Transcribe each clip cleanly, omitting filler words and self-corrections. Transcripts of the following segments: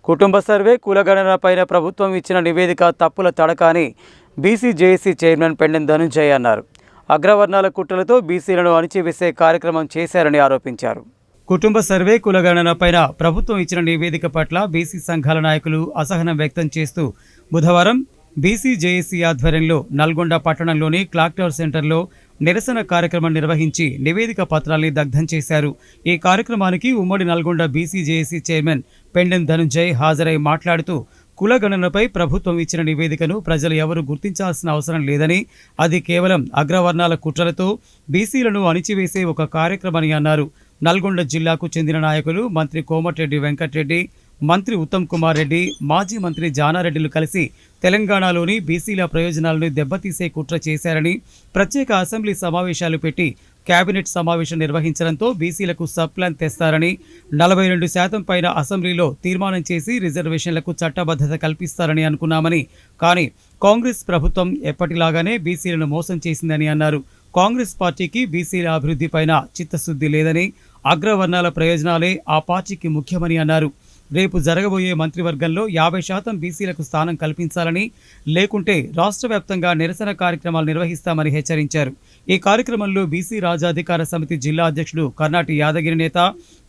కుటుంబ సర్వే కులగణనపైన ప్రభుత్వం ఇచ్చిన నివేదిక తప్పుల తడక అని BC JAC chairman Pendem Dhanunjay అన్నారు. అగ్రవర్ణాల కుట్రలతో బీసీలను అణిచివేసే కార్యక్రమం చేశారని ఆరోపించారు. కుటుంబ సర్వే కులగణనపైన ప్రభుత్వం ఇచ్చిన నివేదిక పట్ల బీసీ సంఘాల నాయకులు అసహనం వ్యక్తం చేస్తూ బుధవారం బీసీ జేఏసీ ఆధ్వర్యంలో నల్గొండ పట్టణంలోని క్లాక్ టవర్ సెంటర్లో నిరసన కార్యక్రమం నిర్వహించి నివేదిక పత్రాల్ని దగ్ధం చేశారు. ఈ కార్యక్రమానికి ఉమ్మడి Nalgonda BC JAC chairman Pendem Dhanunjay హాజరై మాట్లాడుతూ కులగణనపై ప్రభుత్వం ఇచ్చిన నివేదికను ప్రజలు ఎవరు గుర్తించాల్సిన అవసరం లేదని, అది కేవలం అగ్రవర్ణాల కుట్రలతో బీసీలను అణిచివేసే ఒక కార్యక్రమని అన్నారు. నల్గొండ జిల్లాకు చెందిన నాయకులు మంత్రి కోమటిరెడ్డి వెంకటరెడ్డి, మంత్రి ఉత్తమ్ కుమార్ రెడ్డి, మాజీ మంత్రి జానారెడ్డిలు కలిసి తెలంగాణలోని బీసీల ప్రయోజనాలను దెబ్బతీసే కుట్ర చేశారని, ప్రత్యేక అసెంబ్లీ సమావేశాలు పెట్టి కేబినెట్ సమావేశం నిర్వహించడంతో బీసీలకు సబ్ ప్లాన్ తెస్తారని, 42% పైన అసెంబ్లీలో తీర్మానం చేసి రిజర్వేషన్లకు చట్టబద్ధత కల్పిస్తారని అనుకున్నామని, కానీ కాంగ్రెస్ ప్రభుత్వం ఎప్పటిలాగానే బీసీలను మోసం చేసిందని అన్నారు. కాంగ్రెస్ పార్టీకి బీసీల అభివృద్ధిపైన చిత్తశుద్ధి లేదని, అగ్రవర్ణాల ప్రయోజనాలే ఆ పార్టీకి ముఖ్యమని అన్నారు. రేపు జరగబోయే మంత్రివర్గంలో 50% బీసీలకు స్థానం కల్పించాలని, లేకుంటే రాష్ట్ర వ్యాప్తంగా నిరసన కార్యక్రమాలు నిర్వహిస్తామని హెచ్చరించారు. ఈ కార్యక్రమంలో బీసీ రాజ్యాధికార సమితి జిల్లా అధ్యక్షుడు కర్నాటి యాదగిరి నేత,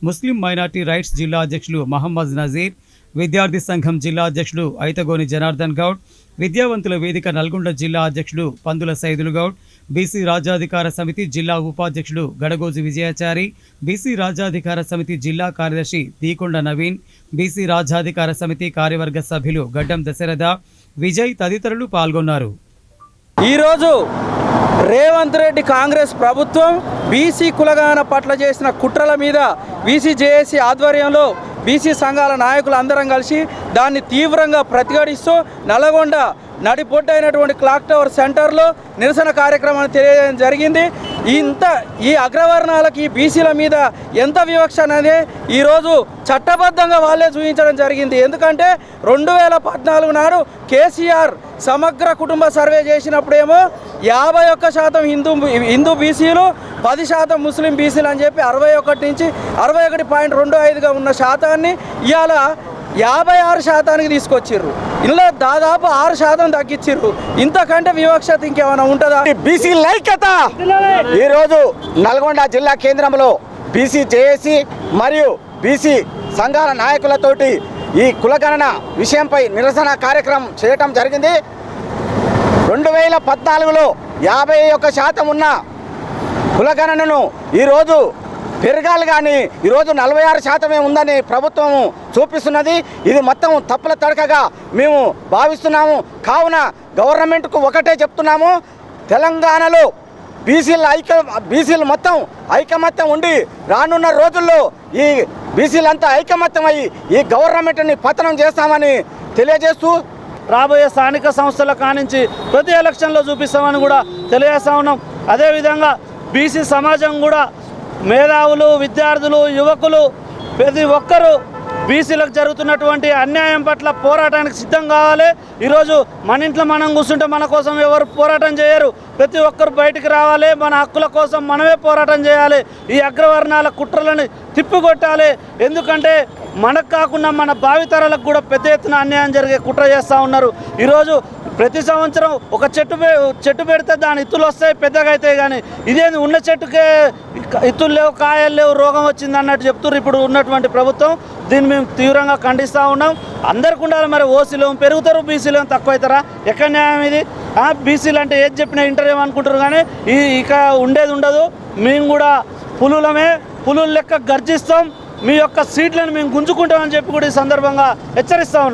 ముస్లిం మైనార్టీ రైట్స్ జిల్లా అధ్యక్షులు మహమ్మద్ నజీర్, విద్యార్థి సంఘం జిల్లా అధ్యక్షుడు ఐతగోని జనార్దన్ గౌడ్, విద్యావంతుల వేదిక నల్గొండ జిల్లా అధ్యక్షుడు పందుల సైదులు గౌడ్, బీసీ రాజ్యాధికార సమితి జిల్లా ఉపాధ్యక్షుడు గడగోజు విజయాచారి, బీసీ రాజ్యాధికార సమితి జిల్లా కార్యదర్శి దీకొండ నవీన్, బీసీ రాజ్యాధికార సమితి కార్యవర్గ సభ్యులు గడ్డం దశరథ, విజయ్ తదితరులు పాల్గొన్నారు. ఈరోజు రేవంత్ రెడ్డి కాంగ్రెస్ ప్రభుత్వం బీసీ కులగణన పట్ల చేసిన కుట్రల మీద బీసీ జేఏసీ ఆధ్వర్యంలో బీసీ సంఘాల నాయకులు అందరం కలిసి దాన్ని తీవ్రంగా ప్రతిఘటిస్తూ నల్గొండ నడిపొట్టైనటువంటి క్లాక్ టవర్ సెంటర్లో నిరసన కార్యక్రమాన్ని తెలియజేయడం జరిగింది. ఈ అగ్రవర్ణాలకి బీసీల మీద ఎంత వివక్ష అనేది ఈరోజు చట్టబద్ధంగా వాళ్ళే చూపించడం జరిగింది. ఎందుకంటే 2014 నాడు కేసీఆర్ సమగ్ర కుటుంబ సర్వే చేసినప్పుడేమో 51% హిందూ బీసీలు, 10% ముస్లిం బీసీలు అని చెప్పి 61 నుంచి 61.25గా ఉన్న శాతాన్ని ఇవాళ 56%కి తీసుకొచ్చిర్రు. ఇలా దాదాపు 6% తగ్గించిర్రు. ఇంతకంటే వివక్షత ఇంకేమైనా ఉంటుందా? బీసీ ఐక్యత ఈరోజు నల్గొండ జిల్లా కేంద్రంలో బీసీ జేఏసీ మరియు బీసీ సంఘాల నాయకులతోటి ఈ కులగణన విషయంపై నిరసన కార్యక్రమం చేయటం జరిగింది. 2014లో 51% ఉన్న కులగణనను ఈరోజు పెరగాలి, కానీ ఈరోజు 46% ఉందని ప్రభుత్వం చూపిస్తున్నది. ఇది మొత్తం తప్పుల తడకగా మేము భావిస్తున్నాము. కావున గవర్నమెంట్కు ఒకటే చెప్తున్నాము, తెలంగాణలో బీసీలు మొత్తం ఐకమత్యం ఉండి రానున్న రోజుల్లో ఈ బీసీలంతా ఐకమత్యమై ఈ గవర్నమెంట్ని పతనం చేస్తామని తెలియజేస్తూ రాబోయే స్థానిక సంస్థల కానించి ప్రతి ఎలక్షన్లో చూపిస్తామని కూడా తెలియజేస్తా ఉన్నాం. అదేవిధంగా బీసీ సమాజం కూడా మేధావులు, విద్యార్థులు, యువకులు ప్రతి ఒక్కరూ బీసీలకు జరుగుతున్నటువంటి అన్యాయం పట్ల పోరాటానికి సిద్ధం కావాలి. ఈరోజు మన ఇంట్లో మనం కూర్చుంటే మన కోసం ఎవరు పోరాటం చేయరు. ప్రతి ఒక్కరు బయటికి రావాలి, మన హక్కుల కోసం మనమే పోరాటం చేయాలి. ఈ అగ్రవర్ణాల కుట్రలను తిప్పికొట్టాలి. ఎందుకంటే మనకు కాకుండా మన భావితరాలకు కూడా పెద్ద ఎత్తున అన్యాయం జరిగే కుట్ర చేస్తూ ఉన్నారు. ఈరోజు ప్రతి సంవత్సరం ఒక చెట్టు పెడితే దాని ఇత్తులు వస్తాయి, పెద్దగా అవుతాయి, కానీ ఇదేంది ఉన్న చెట్టుకే ఇత్తులు లేవు, కాయలు లేవు, రోగం వచ్చింది అన్నట్టు చెప్తున్నారు ఇప్పుడు ఉన్నటువంటి ప్రభుత్వం. దీన్ని మేము తీవ్రంగా ఖండిస్తూ ఉన్నాం. అందరికి ఉండాలి. మరి ఓసీలు పెరుగుతారు, బీసీలు తక్కువ అవుతారా? ఎక్కడ న్యాయం ఇది? బీసీలు అంటే ఏది చెప్పినా ఇంటర్ ఏమనుకుంటారు, కానీ ఇక ఉండేది ఉండదు. మేము కూడా పులుల లెక్క గర్జిస్తాం. మీ యొక్క సీట్లను మేము గుంజుకుంటామని చెప్పి కూడా ఈ సందర్భంగా హెచ్చరిస్తా ఉన్నాం.